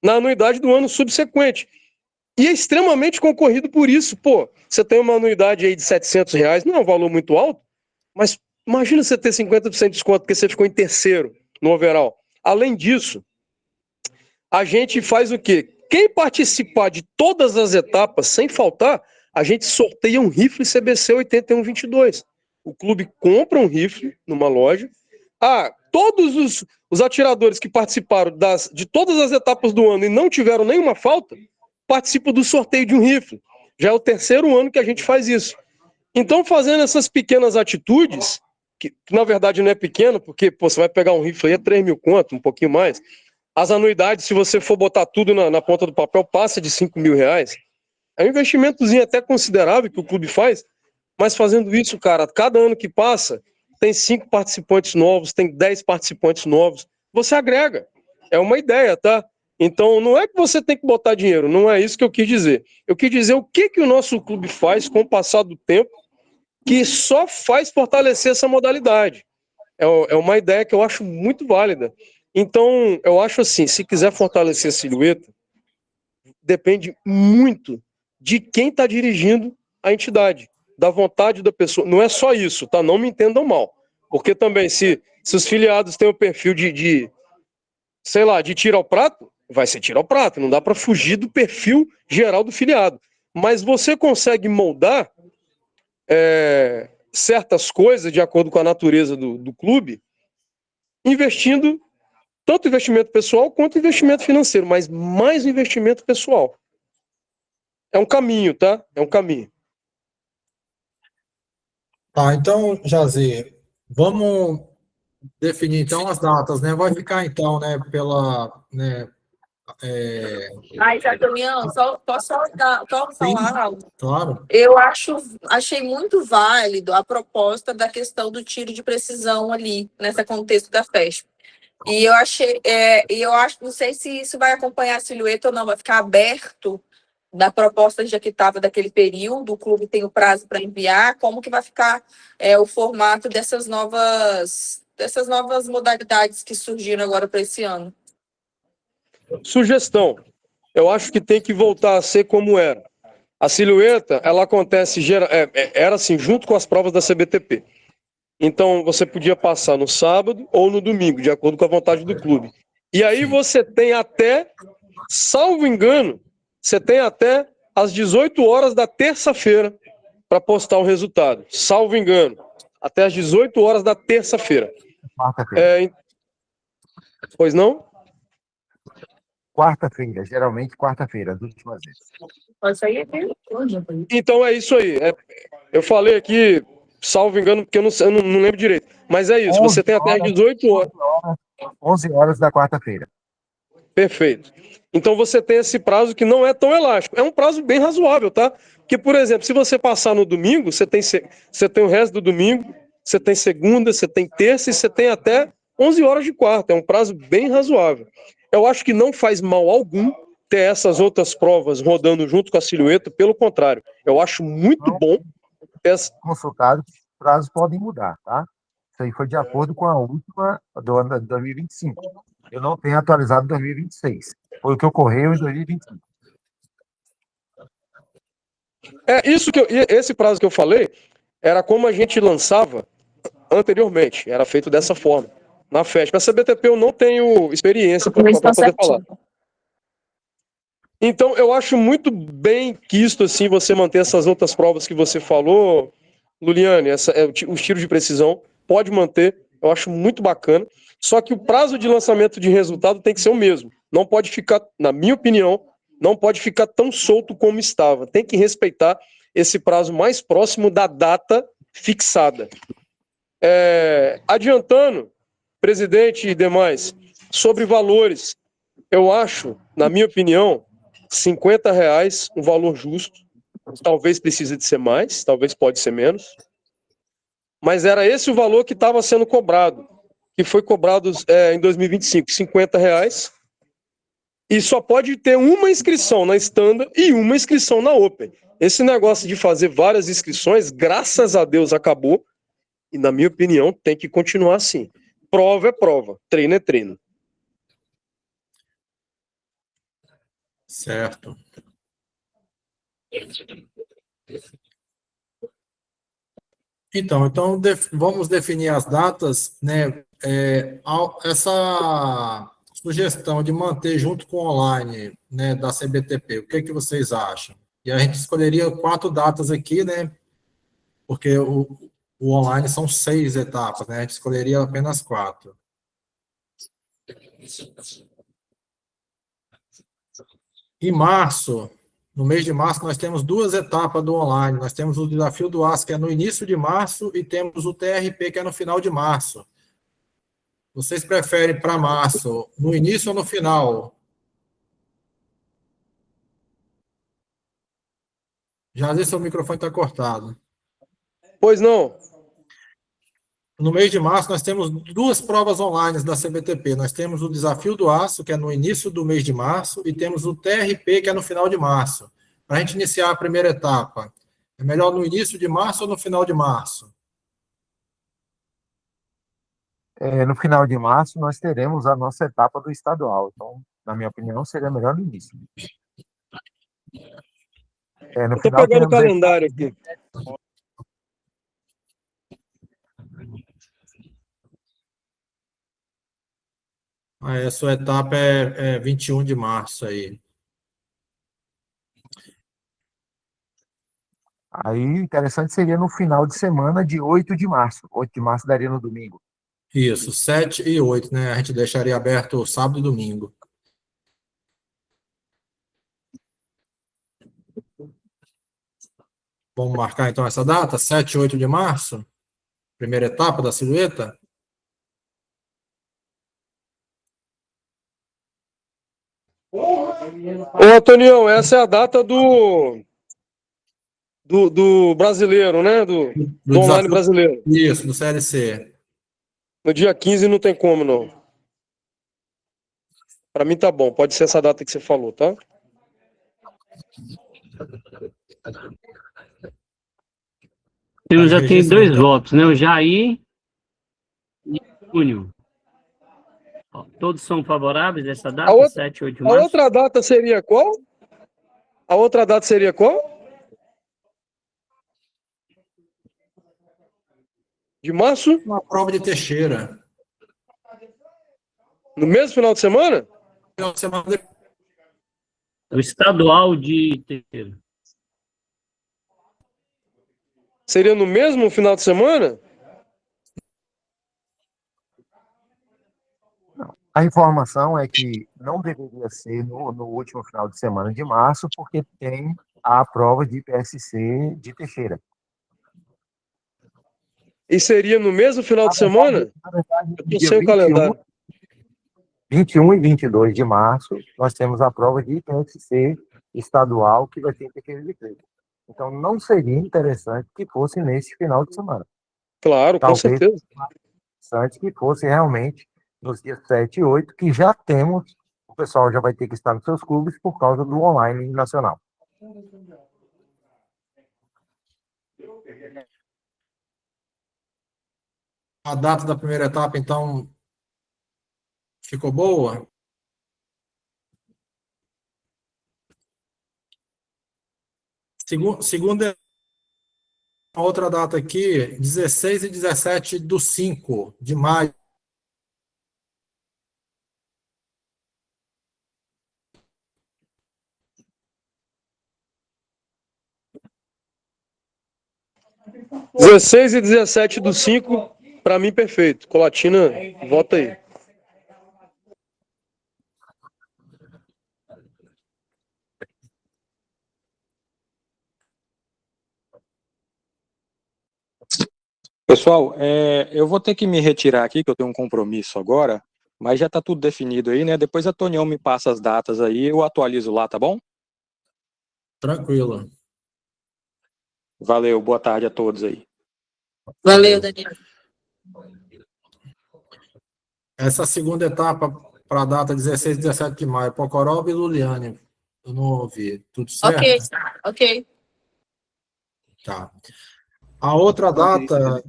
na anuidade do ano subsequente. E é extremamente concorrido por isso. Pô, você tem uma anuidade aí de R$700, não é um valor muito alto, mas imagina você ter 50% de desconto porque você ficou em terceiro no overall. Além disso, a gente faz o quê? Quem participar de todas as etapas, sem faltar, a gente sorteia um rifle CBC 8122. O clube compra um rifle numa loja. Todos os atiradores que participaram de todas as etapas do ano e não tiveram nenhuma falta, participam do sorteio de um rifle. Já é o 3º ano que a gente faz isso. Então, fazendo essas pequenas atitudes, que na verdade não é pequeno, porque você vai pegar um rifle aí, é 3 mil conto, um pouquinho mais. As anuidades, se você for botar tudo na ponta do papel, passa de 5 mil reais. É um investimentozinho até considerável que o clube faz, mas fazendo isso, cara, cada ano que passa, tem 5 participantes novos, tem 10 participantes novos, você agrega. É uma ideia, tá? Então, não é que você tem que botar dinheiro, não é isso que eu quis dizer. Eu quis dizer o que o nosso clube faz com o passar do tempo, que só faz fortalecer essa modalidade. É uma ideia que eu acho muito válida. Então, eu acho assim, se quiser fortalecer a silhueta, depende muito de quem está dirigindo a entidade, da vontade da pessoa. Não é só isso, tá? Não me entendam mal. Porque também, se os filiados têm o perfil sei lá, de tiro ao prato, vai ser tiro ao prato. Não dá para fugir do perfil geral do filiado. Mas você consegue moldar certas coisas de acordo com a natureza do clube, investindo tanto investimento pessoal quanto investimento financeiro, mas mais investimento pessoal. É um caminho, tá? É um caminho. Tá, então, Jazir, vamos definir então as datas, né? Vai ficar então, né, pela, Ai, Jacqueline, posso só sim, falar algo? claro. Eu achei muito válido a proposta da questão do tiro de precisão ali, nesse contexto da FESP. E eu acho, não sei se isso vai acompanhar a silhueta ou não, vai ficar aberto da proposta já que estava daquele período, o clube tem o prazo para enviar, como que vai ficar o formato dessas novas modalidades que surgiram agora para esse ano. Sugestão. Eu acho que tem que voltar a ser como era. A silhueta, ela acontece, era assim, junto com as provas da CBTP. Então, você podia passar no sábado ou no domingo, de acordo com a vontade do clube. E aí você tem até, salvo engano, você tem até às 18 horas da terça-feira para postar o resultado. Salvo engano. Até às 18 horas da terça-feira. Quarta-feira. Pois não? Quarta-feira, geralmente quarta-feira, as últimas vezes. Então é isso aí. Eu falei aqui, salvo engano, porque eu não lembro direito. Mas é isso, você tem até às 18 horas. 11 horas da quarta-feira. Perfeito. Então você tem esse prazo que não é tão elástico. É um prazo bem razoável, tá? Porque, por exemplo, se você passar no domingo, você tem o resto do domingo, você tem segunda, você tem terça e você tem até 11 horas de quarta. É um prazo bem razoável. Eu acho que não faz mal algum ter essas outras provas rodando junto com a silhueta. Pelo contrário, eu acho muito bom ter essa... Consultado, os prazos podem mudar, tá? Isso aí foi de acordo com a última do ano de 2025. Eu não tenho atualizado 2026. Foi o que ocorreu em 2025. Esse prazo que eu falei era como a gente lançava anteriormente. Era feito dessa forma, na FESP. A CBTP eu não tenho experiência para poder falar. Então, eu acho muito bem quisto, assim, você manter essas outras provas que você falou, Luliane, os tiros de precisão, pode manter, eu acho muito bacana. Só que o prazo de lançamento de resultado tem que ser o mesmo. Não pode ficar, na minha opinião, não pode ficar tão solto como estava. Tem que respeitar esse prazo mais próximo da data fixada. Adiantando, presidente e demais, sobre valores, eu acho, na minha opinião, R$50 um valor justo. Talvez precise de ser mais, talvez pode ser menos. Mas era esse o valor que estava sendo cobrado, que foi cobrado em 2025, R$50. E só pode ter uma inscrição na Standard e uma inscrição na Open. Esse negócio de fazer várias inscrições, graças a Deus, acabou. E, na minha opinião, tem que continuar assim. Prova é prova, treino é treino. Certo. Então vamos definir as datas, né? Essa sugestão de manter junto com o online, né, da CBTP, o que vocês acham? E a gente escolheria 4 datas aqui, né? Porque o online são 6 etapas, né? A gente escolheria apenas 4. Em março, no mês de março, nós temos 2 etapas do online. Nós temos o Desafio do Aço, que é no início de março, e temos o TRP, que é no final de março. Vocês preferem para março, no início ou no final? Já às vezes seu microfone está cortado. Pois não. No mês de março, nós temos 2 provas online da CBTP. Nós temos o Desafio do Aço, que é no início do mês de março, e temos o TRP, que é no final de março. Para a gente iniciar a primeira etapa, é melhor no início de março ou no final de março? No final de março, nós teremos a nossa etapa do estadual. Então, na minha opinião, seria melhor no início. No Eu tô final pegando o teremos a calendário aqui. A sua etapa é 21 de março aí. Aí, interessante seria no final de semana de 8 de março. 8 de março daria no domingo. Isso, 7 e 8, né? A gente deixaria aberto sábado e domingo. Vamos marcar então essa data, 7 e 8 de março? Primeira etapa da silhueta? Ô, Antonião, essa é a data do brasileiro, né? Do online desafio, brasileiro. isso, do CLC. No dia 15 não tem como, não. Para mim tá bom, pode ser essa data que você falou, tá? Eu já tenho 2 votos, né? O Jair e o Júnior. Todos são favoráveis a essa data, 7 e 8 de março? A outra data seria qual? A outra data seria qual? De março? Uma prova de Teixeira. No mesmo final de semana? O estadual de Teixeira. Seria no mesmo final de semana? A informação é que não deveria ser no último final de semana de março, porque tem a prova de PSC de Teixeira. E seria no mesmo final de semana? Na verdade, Eu tô sem o calendário. 21 e 22 de março, nós temos a prova de PSC estadual, que vai ter em Teixeira de Freitas. Então, não seria interessante que fosse nesse final de semana. Claro, com Talvez certeza. interessante que fosse realmente nos dias 7 e 8, que já temos, o pessoal já vai ter que estar nos seus clubes por causa do online nacional. A data da primeira etapa, então, ficou boa? Segunda, a outra data aqui, 16 e 17 do 5 de maio. – 16 e 17 do 5, para mim, perfeito. Colatina, vota aí. Pessoal, eu vou ter que me retirar aqui, que eu tenho um compromisso agora, mas já está tudo definido aí, né? Depois a Tonião me passa as datas aí, eu atualizo lá, tá bom? Tranquilo. Valeu, boa tarde a todos aí. Valeu, Daniel. Essa segunda etapa para a data 16 e 17 de maio, Pocoroba e Luliane. Eu não ouvi. Tudo certo? Ok. Tá. A outra data,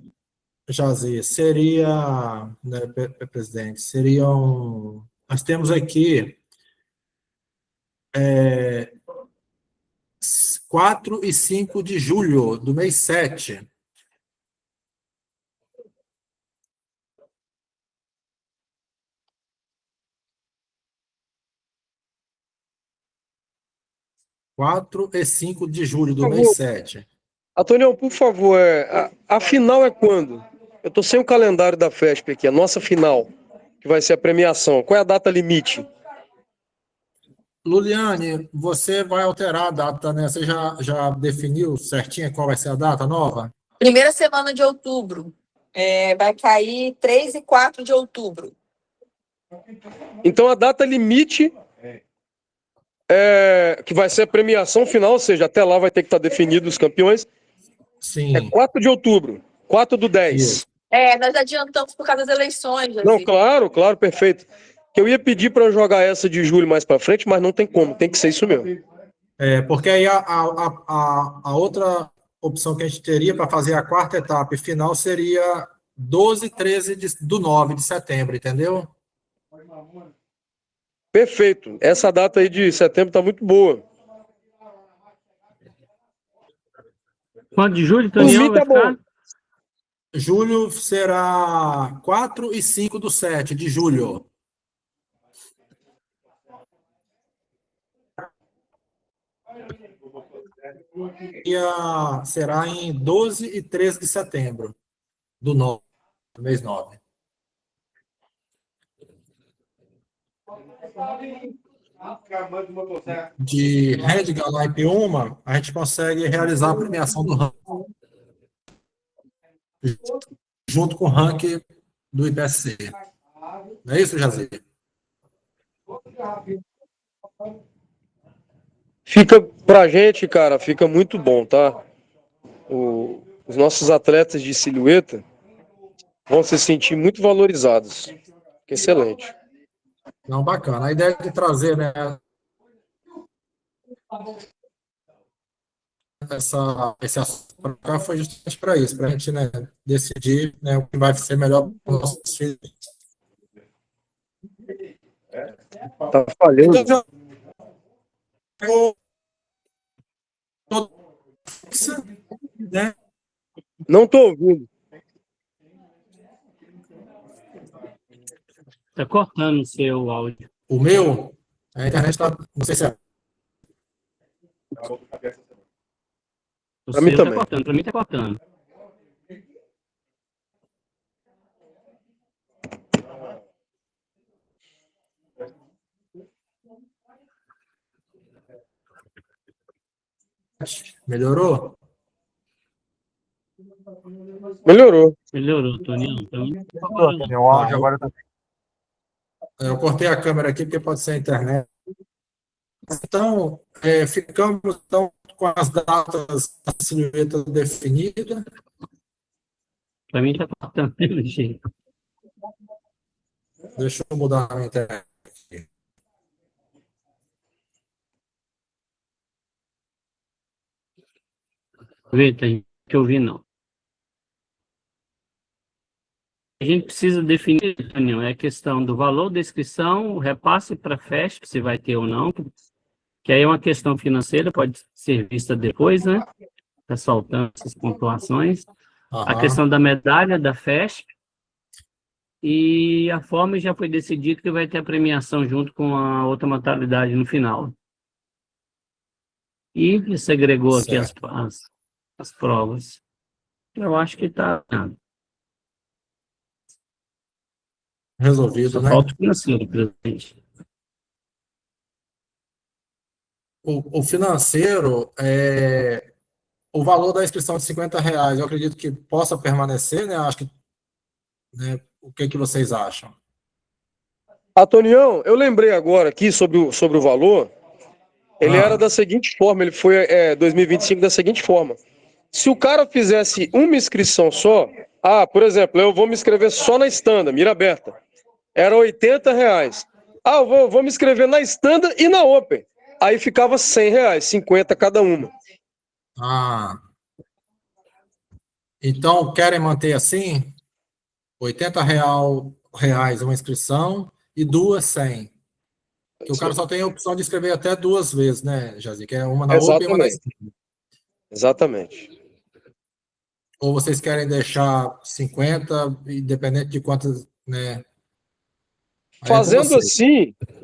Jazir, seria, né, presidente, seriam, nós temos aqui 4 e 5 de julho, do mês 7. (4 e 5 de julho do mês 7). Antônio, por favor, a final é quando? Eu tô sem o calendário da FESP aqui, a nossa final, que vai ser a premiação? Qual é a data limite? Luliane, você vai alterar a data, né? Você já definiu certinho qual vai ser a data nova? Primeira semana de outubro. Vai cair 3 e 4 de outubro. Então a data limite que vai ser a premiação final, ou seja, até lá vai ter que estar definido os campeões, Sim. é 4 de outubro, 4/10. Isso. Nós adiantamos por causa das eleições. Não, Assim. claro, perfeito. Que eu ia pedir para jogar essa de julho mais para frente, mas não tem como, tem que ser isso mesmo. Porque aí a outra opção que a gente teria para fazer a quarta etapa e final seria 12 e 13 do 9 de setembro, entendeu? Perfeito. Essa data aí de setembro está muito boa. Quanto de julho, Por Tonião, mim vai tá ficar? bom. Julho será 4 e 5 do 7 de julho. Será em 12 e 13 de setembro do mês 9. De Red Galá e Piuma, a gente consegue realizar a premiação do ranking junto com o ranking do IPSC. Não é isso, Jazir? Fica pra gente, cara, fica muito bom, tá? Os nossos atletas de silhueta vão se sentir muito valorizados. Excelente. Não, bacana. A ideia de trazer, né, esse assunto para cá foi justamente para isso, para a gente, né, decidir, né, o que vai ser melhor para os nossos filhos. Tá falhando. Então, né? Não tô ouvindo. Está cortando o seu áudio. O meu, a internet está, não sei se é. O Pra mim seu tá também. cortando, para mim está cortando. Melhorou? Melhorou. Melhorou, Tonião. Então, O áudio agora tá... Eu cortei a câmera aqui porque pode ser a internet. Então, ficamos então, com as datas da silhueta definida. para mim está cortando pelo jeito. Deixa eu mudar a minha internet. Vitor, a gente não te ouvir, não. A gente precisa definir, Tonião, é a questão do valor da inscrição, o repasse para a FESP, se vai ter ou não, que aí é uma questão financeira, pode ser vista depois, né? Está soltando essas pontuações. A questão da medalha da FESP e a forma já foi decidido que vai ter a premiação junto com a outra modalidade no final. E segregou aqui as provas. Eu acho que está Resolvido, só né? falta o financeiro, presidente. O financeiro, o valor da inscrição de R$50, eu acredito que possa permanecer, né? Acho que, né? O que vocês acham? Tonião, eu lembrei agora aqui sobre o valor. Ele era da seguinte forma, ele foi 2025 da seguinte forma. Se o cara fizesse uma inscrição só, por exemplo, eu vou me inscrever só na Standa, mira aberta, era R$80. Eu vou me inscrever na Standa e na Open. Aí ficava R$100, 50 cada uma. Então, querem manter assim? R$80 uma inscrição e 2, 100. Porque o cara só tem a opção de escrever até 2 vezes, né, Jazir? Que é uma na Open e uma na Standa. Exatamente. Ou vocês querem deixar 50, independente de quantas, né?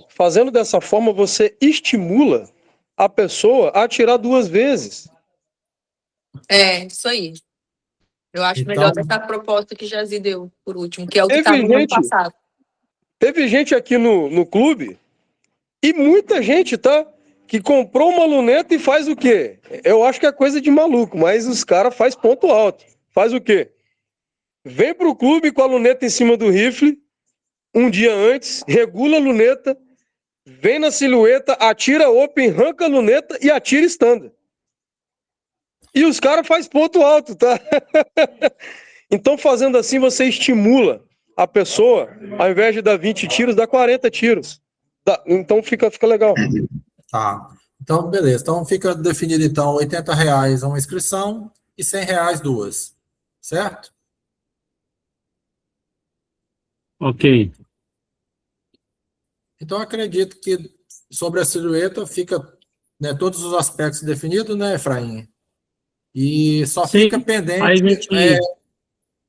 Fazendo dessa forma, você estimula a pessoa a tirar 2 vezes. Isso aí. Eu acho Então, melhor essa proposta que Jazir deu por último, que é o que Teve estava no ano gente- passado. Teve gente aqui no clube, e muita gente, tá? Que comprou uma luneta e faz o quê? Eu acho que é coisa de maluco, mas os caras fazem ponto alto. Faz o quê? Vem pro clube com a luneta em cima do rifle, um dia antes, regula a luneta, vem na silhueta, atira open, arranca a luneta e atira standard. E os caras fazem ponto alto, tá? Então, fazendo assim, você estimula a pessoa, ao invés de dar 20 tiros, dá 40 tiros. Então, fica legal. Tá. Então, beleza. Então, fica definido, então, R$ 80 uma inscrição e R$ 100 duas. Certo? Ok. Então, acredito que sobre a silhueta fica, né, todos os aspectos definidos, né, Efraim? E só Sim, fica pendente, aí a gente...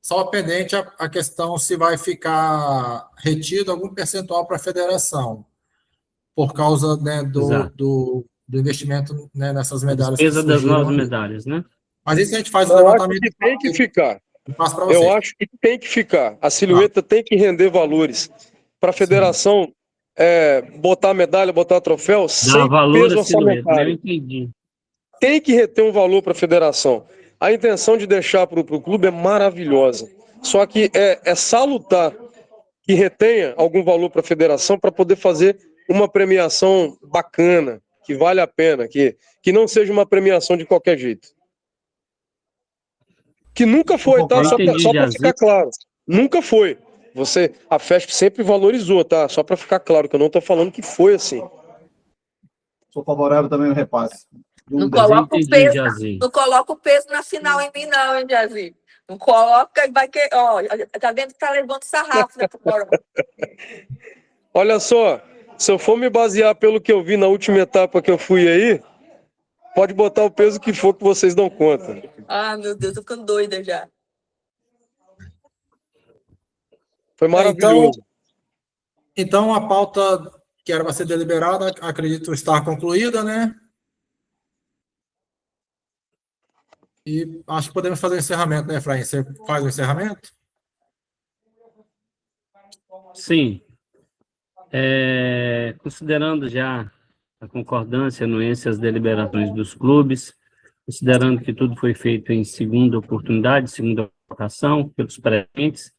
só pendente a questão se vai ficar retido algum percentual para a federação, por causa, né, do investimento, né, nessas medalhas que Despesa das surgiram novas aí. medalhas, né? Mas isso a gente faz o Eu acho levantamento que tem que ficar. e passa para você. Eu acho que tem que ficar. A silhueta tem que render valores. Para a federação botar medalha, botar troféu, Dá sem valor peso à silhueta, né? Eu orçamentário. entendi. Tem que reter um valor para a federação. A intenção de deixar para o clube é maravilhosa. Só que é salutar que retenha algum valor para a federação para poder fazer uma premiação bacana, que vale a pena, que não seja uma premiação de qualquer jeito. Que nunca foi, tá? Só para ficar claro. Nunca foi. A FESP sempre valorizou, tá? Só para ficar claro, que eu não estou falando que foi assim. Sou favorável também ao repasse. Não coloca o peso na final em mim, não, hein, Jazi? Não coloca e vai que. Ó, tá vendo que tá levando sarrafo, né, pro Coronel? Olha só, se eu for me basear pelo que eu vi na última etapa que eu fui aí, pode botar o peso que for que vocês dão conta. Ah, meu Deus, tô ficando doida já. Foi maravilhoso. Então, a pauta que era para ser deliberada, acredito estar concluída, né? E acho que podemos fazer o encerramento, né, Efraim? Você faz o encerramento? Sim. Considerando já a concordância, a anuência às deliberações dos clubes, considerando que tudo foi feito em segunda oportunidade, segunda votação, pelos presentes,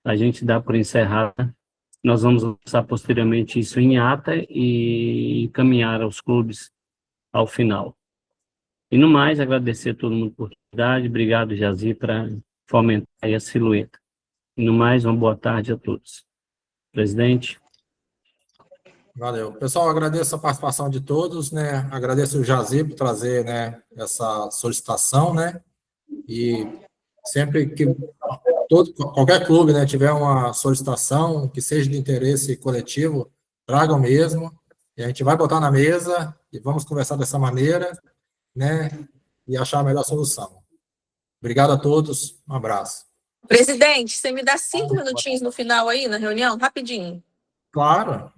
a gente dá por encerrada. Nós vamos lançar posteriormente isso em ata e encaminhar aos clubes ao final. E no mais, agradecer a todo mundo por a oportunidade. Obrigado, Jazi, para fomentar aí a silhueta. E no mais, uma boa tarde a todos. Presidente. Valeu. Pessoal, agradeço a participação de todos, né? Agradeço o Jazi por trazer, né, essa solicitação, né? E sempre que qualquer clube, né, tiver uma solicitação que seja de interesse coletivo, tragam mesmo. E a gente vai botar na mesa e vamos conversar dessa maneira, né? E achar a melhor solução. Obrigado a todos. Um abraço. Presidente, você me dá 5 minutinhos no final aí, na reunião? Rapidinho. Claro.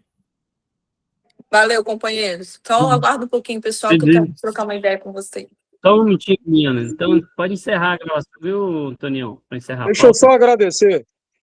Valeu, companheiros. Só aguardo um pouquinho, pessoal, que eu quero trocar uma ideia com vocês. Só um minutinho, Miana. Então, pode encerrar a gravação, viu, Tonião? Para encerrar. Deixa eu só agradecer.